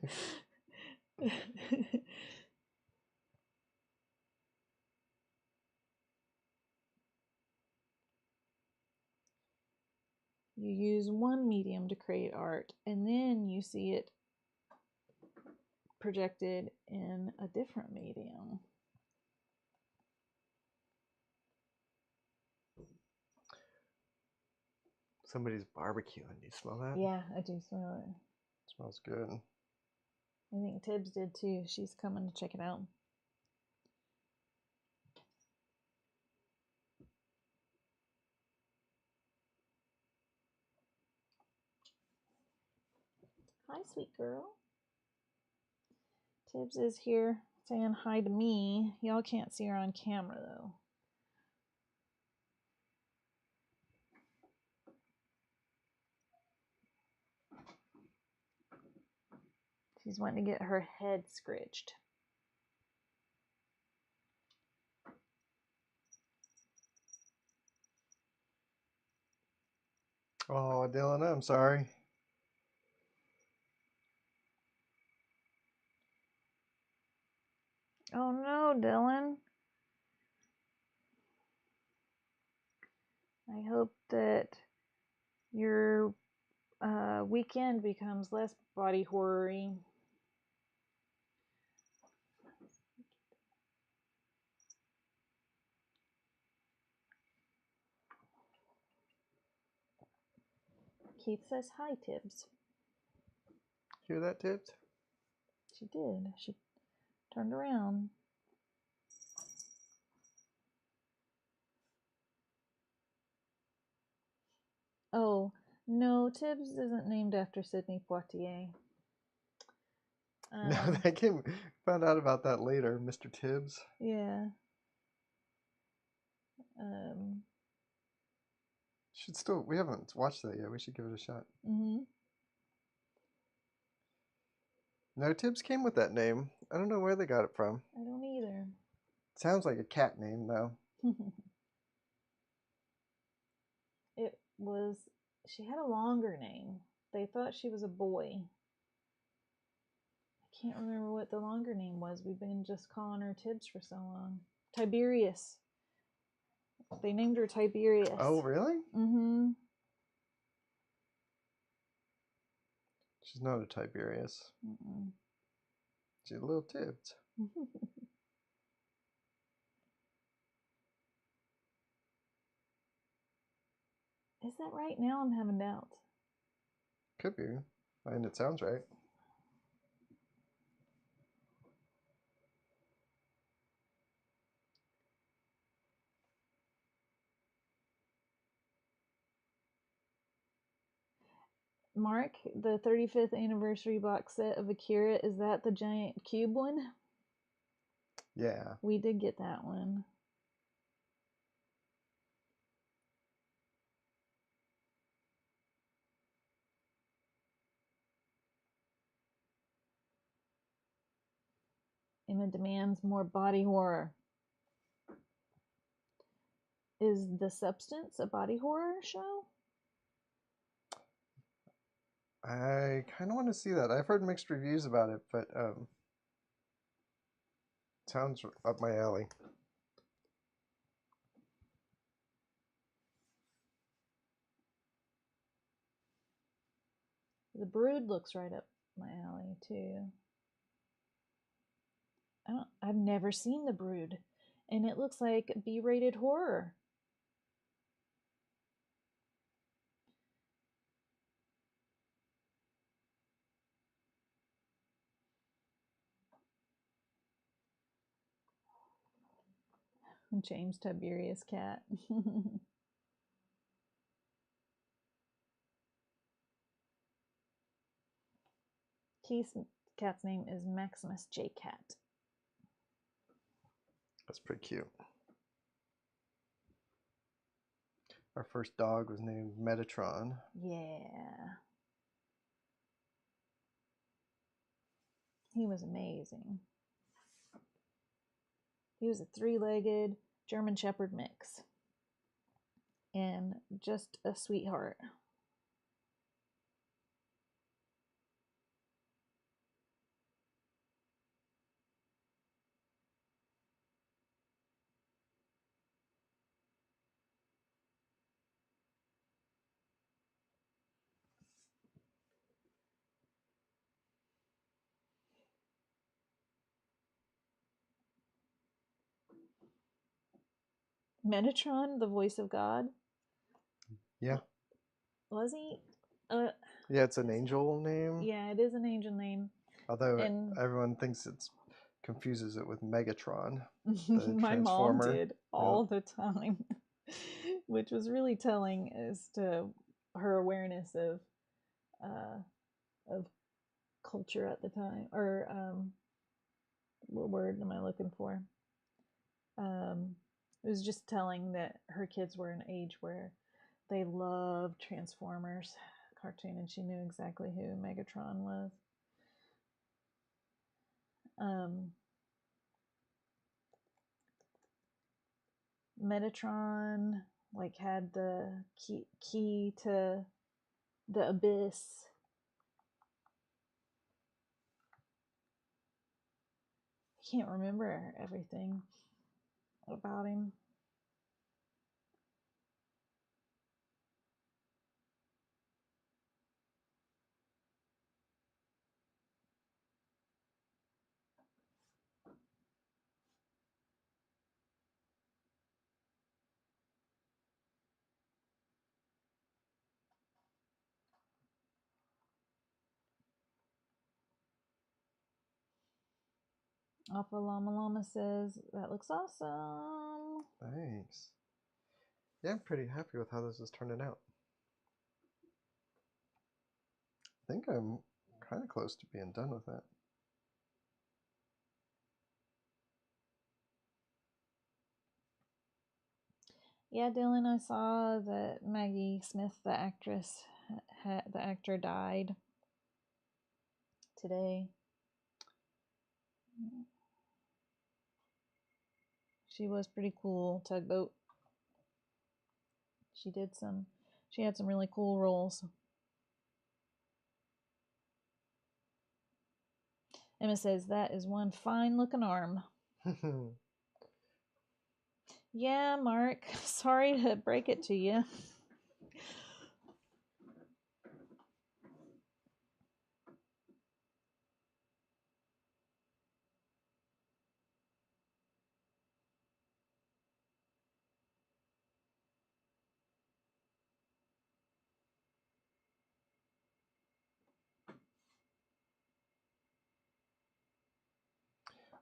You use one medium to create art, and then you see it projected in a different medium. Somebody's barbecuing. Do you smell that? Yeah, I do smell it. It smells good. I think Tibbs did too. She's coming to check it out. Hi, sweet girl. Tibbs is here saying hi to me. Y'all can't see her on camera though. She's wanting to get her head scritched. Oh, Dylan, I'm sorry. Oh no, Dylan. I hope that your weekend becomes less body horror-y. Keith says hi, Tibbs. Hear that, Tibbs? She did. She turned around. Oh, no, Tibbs isn't named after Sidney Poitier. No, that came. Found out about that later, Mr. Tibbs. Yeah. Should still. We haven't watched that yet. We should give it a shot. Mhm. No, Tibbs came with that name. I don't know where they got it from. I don't either. Sounds like a cat name, though. It was. She had a longer name. They thought she was a boy. I can't remember what the longer name was. We've been just calling her Tibbs for so long. Tiberius. They named her Tiberius. Oh, really? Mm-hmm. She's not a Tiberius. Mm-mm. She's a little Tibbs. Is that right? Now I'm having doubts. Could be. I mean, it sounds right. Mark, the 35th anniversary box set of Akira, is that the giant cube one? Yeah. We did get that one. Emma demands more body horror. Is The Substance a body horror show? I kind of want to see that. I've heard mixed reviews about it, but sounds up my alley. The Brood looks right up my alley too. I've never seen The Brood, and it looks like B-rated horror. James Tiberius cat. Keith's cat's name is Maximus J. Cat. That's pretty cute. Our first dog was named Metatron. Yeah. He was amazing. He was a 3-legged German Shepherd mix. And just a sweetheart. Metatron, the voice of God. Yeah. Was he? Yeah, it's an angel name. Yeah, it is an angel name. Although everyone thinks confuses it with Megatron. My mom did all the time, which was really telling as to her awareness of culture at the time, or what word am I looking for? It was just telling that her kids were an age where they loved Transformers cartoon, and she knew exactly who Megatron was. Metatron had the key to the abyss. I can't remember everything about him. Alpha Llama Llama says, that looks awesome. Thanks. Yeah, I'm pretty happy with how this is turning out. I think I'm kind of close to being done with it. Yeah, Dylan, I saw that Maggie Smith, the actress, the actor died today. She was pretty cool. Tugboat. She had some really cool roles. Emma says, that is one fine looking arm. Yeah, Mark. Sorry to break it to you.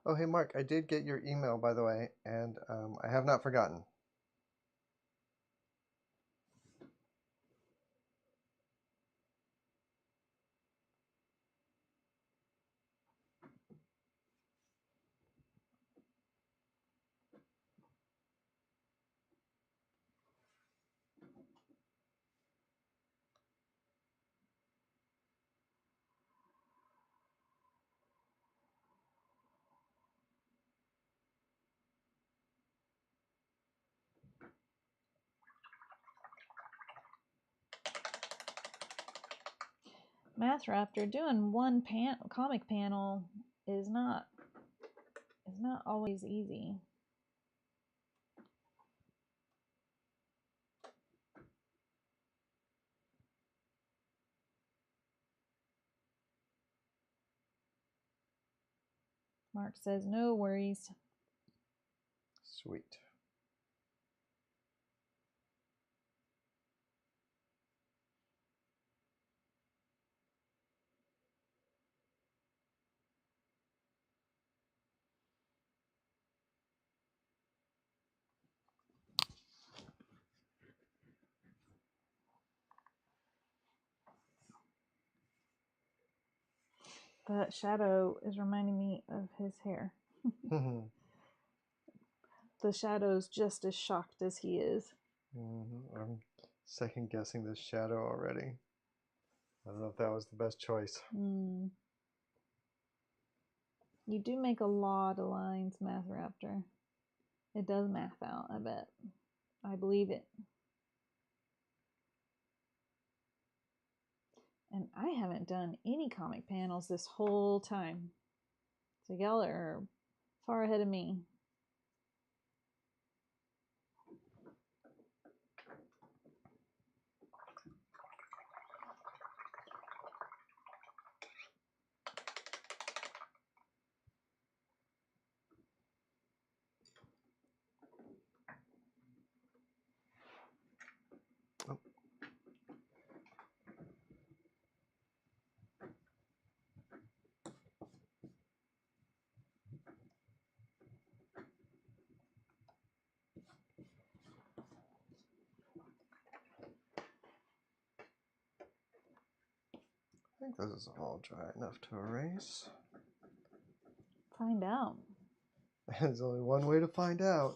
Oh, hey, Mark, I did get your email, by the way, and I have not forgotten. Math Raptor, doing one comic panel is not always easy. Mark says, no worries. Sweet. That shadow is reminding me of his hair. The shadow's just as shocked as he is. I'm second guessing this shadow already. I don't know if that was the best choice. You do make a lot of lines, Math Raptor. It does math out, I bet. I believe it. And I haven't done any comic panels this whole time. So y'all are far ahead of me. I think this is all dry enough to erase. Find out. There's only one way to find out.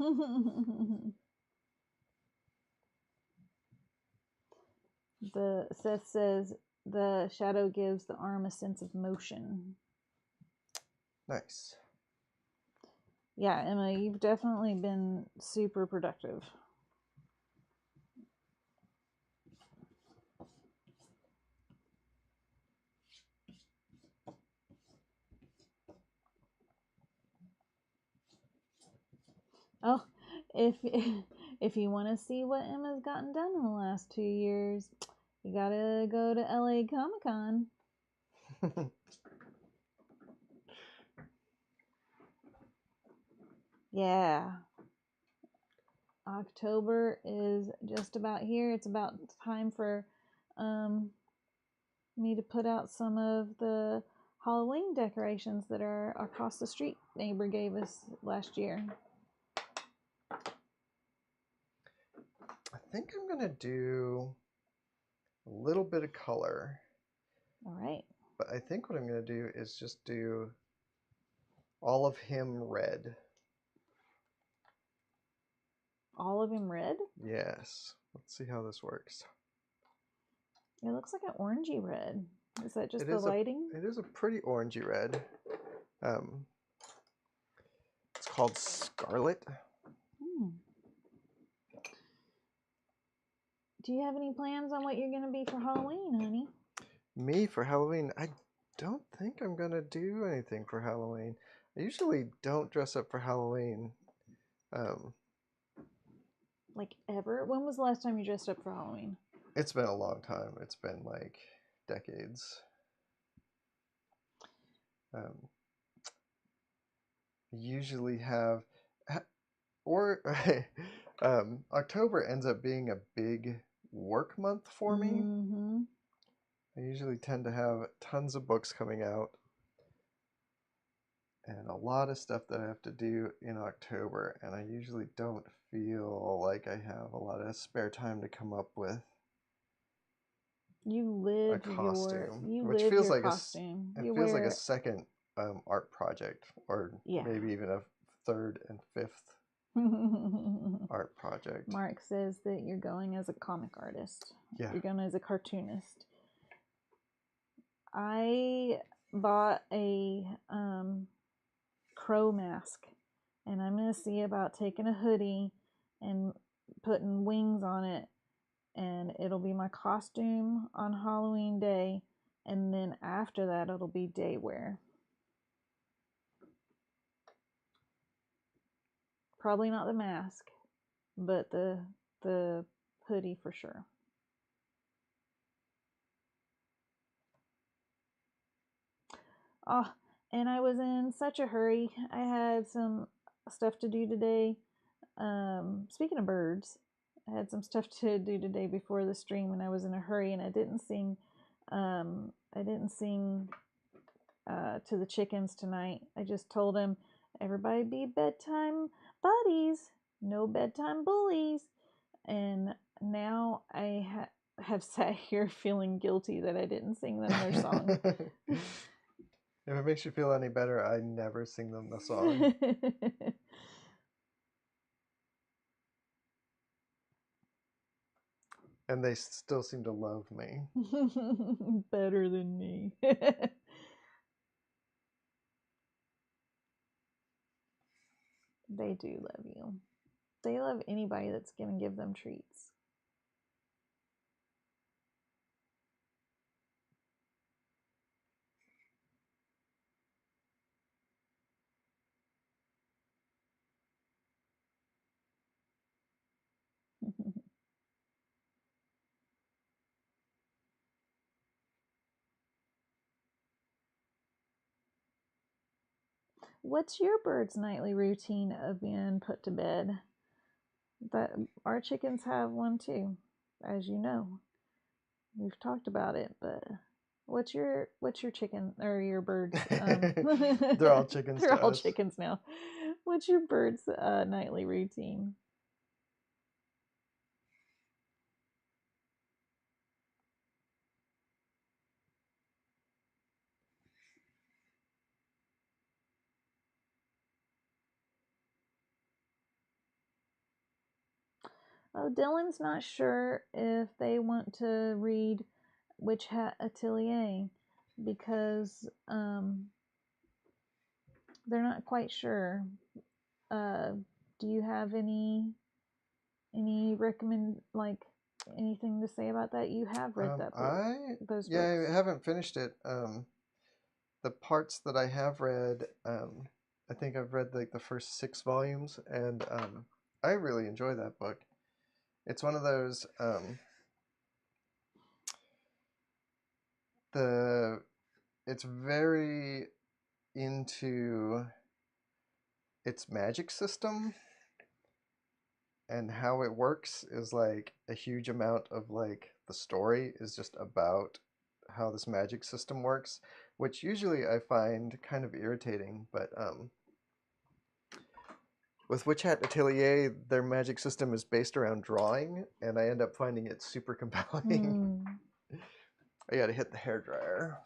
Seth says the shadow gives the arm a sense of motion. Nice. Yeah, Emma, you've definitely been super productive. Oh, if you want to see what Emma's gotten done in the last 2 years, you gotta go to LA Comic-Con. Yeah. October is just about here. It's about time for me to put out some of the Halloween decorations that our across the street neighbor gave us last year. I think I'm going to do a little bit of color. All right. But I think what I'm going to do is just do all of him red. All of him red? Yes. Let's see how this works. It looks like an orangey red. Is that just the lighting? It is a pretty orangey red. It's called Scarlet. Do you have any plans on what you're going to be for Halloween, honey? Me for Halloween? I don't think I'm going to do anything for Halloween. I usually don't dress up for Halloween. Like ever? When was the last time you dressed up for Halloween? It's been a long time. It's been like decades. Usually have, or October ends up being a big work month for me. I usually tend to have tons of books coming out and a lot of stuff that I have to do in October, and I usually don't feel like I have a lot of spare time to come up with a costume, which feels like costume. It feels like a second art project, or maybe even a third and fifth art project. Mark says that you're going as a comic artist. Yeah. You're going as a cartoonist. I bought a crow mask, and I'm going to see about taking a hoodie and putting wings on it, and it'll be my costume on Halloween day, and then after that it'll be day wear. Probably not the mask, but the hoodie for sure. Oh, and I was in such a hurry. I had some stuff to do today. Speaking of birds, I had some stuff to do today before the stream, and I was in a hurry, and I didn't sing. To the chickens tonight. I just told them, everybody be bedtime buddies, no bedtime bullies. And now I have sat here feeling guilty that I didn't sing them their song. If it makes you feel any better, I never sing them the song. And they still seem to love me. Better than me. They do love you. They love anybody that's going to give them treats. What's your bird's nightly routine of being put to bed? That our chickens have one too, as you know. We've talked about it, but what's your chicken or your birds? They're all chickens. They're all us. chickens now. What's your bird's nightly routine? Oh, Dylan's not sure if they want to read Witch Hat Atelier because they're not quite sure. Do you have any recommend anything to say about that? You have read that book. Those books. I haven't finished it. The parts that I have read, I think I've read like the first 6 volumes, and I really enjoy that book. It's one of those it's very into its magic system, and how it works is like a huge amount of like the story is just about how this magic system works, which usually I find kind of irritating, but with Witch Hat Atelier, their magic system is based around drawing, and I end up finding it super compelling. I gotta hit the hairdryer.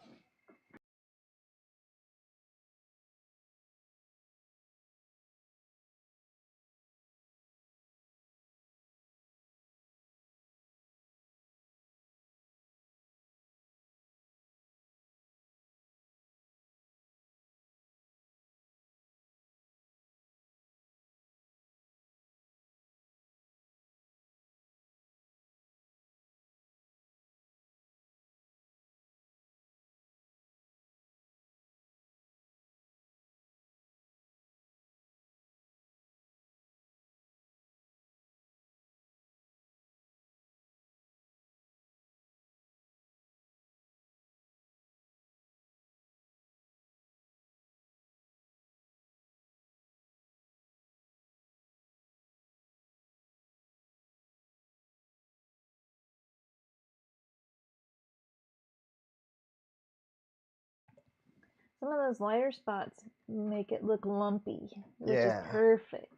Some of those lighter spots make it look lumpy, which Yeah. is perfect.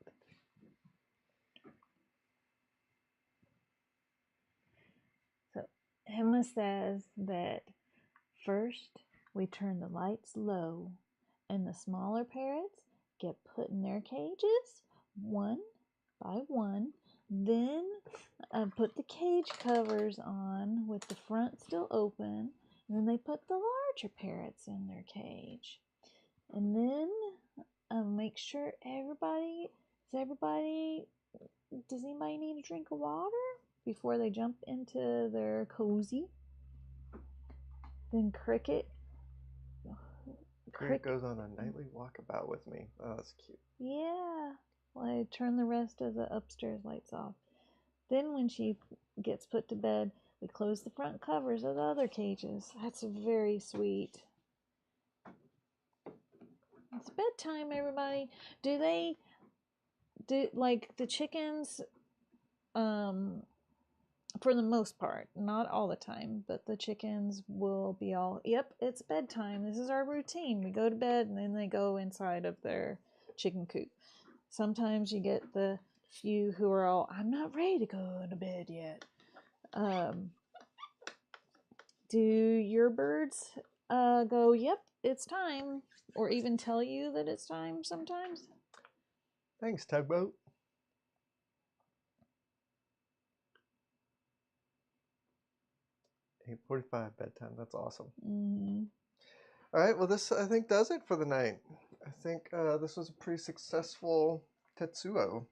So Emma says that first we turn the lights low and the smaller parrots get put in their cages one by one. Then put the cage covers on with the front still open. And then they put the larger parrots in their cage. And then make sure does anybody need a drink of water before they jump into their cozy? Then Cricket goes on a nightly walkabout with me. Oh, that's cute. Yeah. Well, I turn the rest of the upstairs lights off. Then when she gets put to bed, we close the front covers of the other cages. That's very sweet. It's bedtime, everybody. Do like the chickens, for the most part, not all the time, but the chickens will be all, yep, it's bedtime. This is our routine. We go to bed and then they go inside of their chicken coop. Sometimes you get the few who are all, I'm not ready to go to bed yet. Do your birds go, yep, it's time, or even tell you that it's time sometimes. Thanks, Tugboat. 8:45 bedtime. That's awesome. Mm-hmm. All right. Well, this I think does it for the night. I think this was a pretty successful Tetsuo.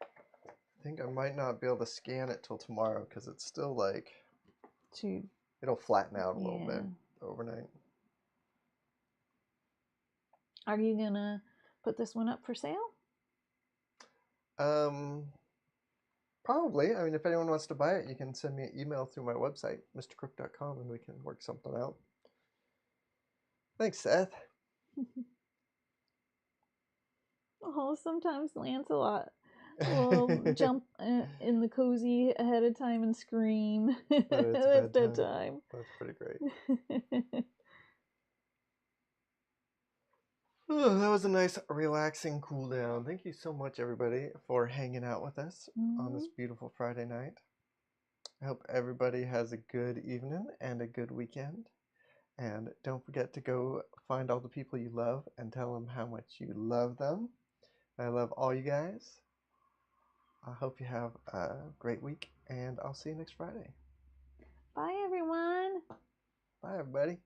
I think I might not be able to scan it till tomorrow because it's still like it'll flatten out a little bit overnight. Are you gonna put this one up for sale? Probably. I mean, if anyone wants to buy it, you can send me an email through my website, mrcrook.com, and we can work something out. Thanks, Seth. Oh, sometimes Lancelot will jump in the cozy ahead of time and scream. It's bedtime. That's pretty great. Oh, that was a nice, relaxing cool down. Thank you so much, everybody, for hanging out with us on this beautiful Friday night. I hope everybody has a good evening and a good weekend. And don't forget to go find all the people you love and tell them how much you love them. I love all you guys. I hope you have a great week, and I'll see you next Friday. Bye, everyone. Bye, everybody.